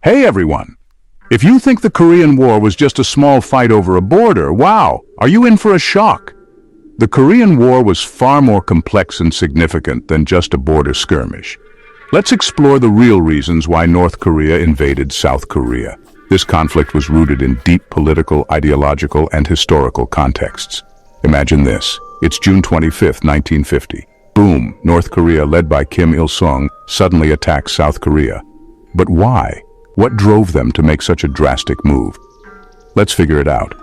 Hey everyone! If you think the Korean War was just a small fight over a border, wow, are you in for a shock? The Korean War was far more complex and significant than just a border skirmish. Let's explore the real reasons why North Korea invaded South Korea. This conflict was rooted in deep political, ideological, and historical contexts. Imagine this. It's June 25, 1950. Boom, North Korea, led by Kim Il-sung, suddenly attacks South Korea. But why? What drove them to make such a drastic move? Let's figure it out.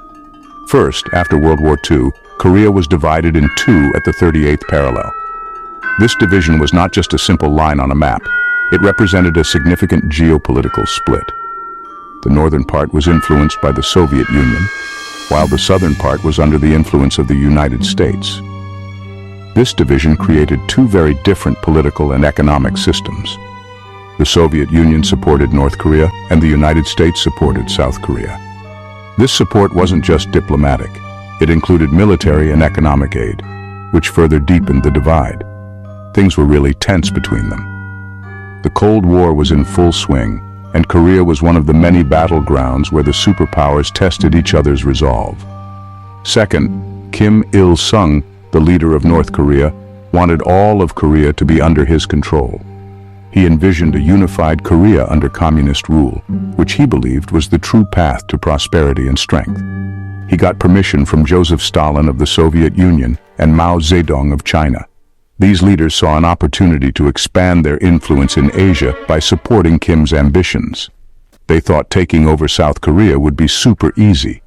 First, after World War II, Korea was divided in two at the 38th parallel. This division was not just a simple line on a map. It represented a significant geopolitical split. The northern part was influenced by the Soviet Union, while the southern part was under the influence of the United States. This division created two very different political and economic systems. The Soviet Union supported North Korea, and the United States supported South Korea. This support wasn't just diplomatic. It included military and economic aid, which further deepened the divide. Things were really tense between them. The Cold War was in full swing, and Korea was one of the many battlegrounds where the superpowers tested each other's resolve. Second, Kim Il-sung, the leader of North Korea, wanted all of Korea to be under his control. He envisioned a unified Korea under communist rule, which he believed was the true path to prosperity and strength. He got permission from Joseph Stalin of the Soviet Union and Mao Zedong of China. These leaders saw an opportunity to expand their influence in Asia by supporting Kim's ambitions. They thought taking over South Korea would be super easy.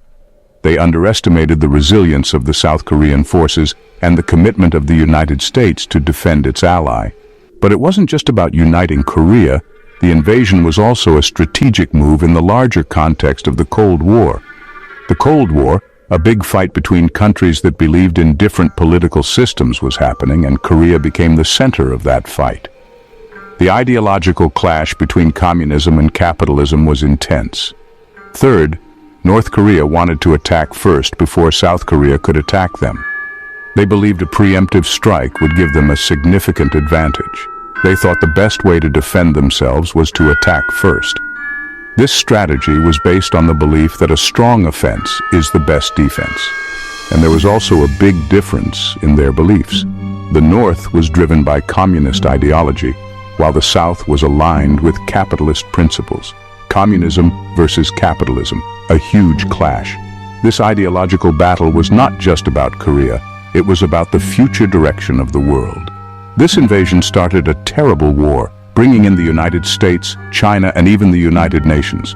They underestimated the resilience of the South Korean forces and the commitment of the United States to defend its ally. But it wasn't just about uniting Korea. The invasion was also a strategic move in the larger context of the Cold War. The Cold War, a big fight between countries that believed in different political systems, was happening, and Korea became the center of that fight. The ideological clash between communism and capitalism was intense. Third, North Korea wanted to attack first before South Korea could attack them. They believed a preemptive strike would give them a significant advantage. They thought the best way to defend themselves was to attack first. This strategy was based on the belief that a strong offense is the best defense. And there was also a big difference in their beliefs. The North was driven by communist ideology, while the South was aligned with capitalist principles. Communism versus capitalism, a huge clash. This ideological battle was not just about Korea. It was about the future direction of the world. This invasion started a terrible war, bringing in the United States, China, and even the United Nations.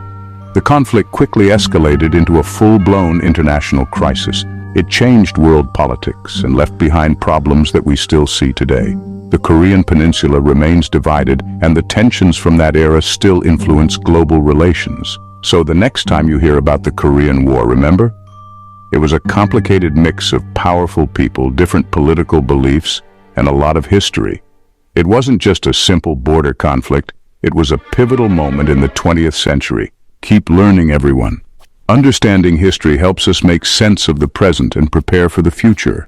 The conflict quickly escalated into a full-blown international crisis. It changed world politics and left behind problems that we still see today. The Korean Peninsula remains divided, and the tensions from that era still influence global relations. So the next time you hear about the Korean War, remember? It was a complicated mix of powerful people, different political beliefs, and a lot of history. It wasn't just a simple border conflict. It was a pivotal moment in the 20th century. Keep learning, everyone. Understanding history helps us make sense of the present and prepare for the future.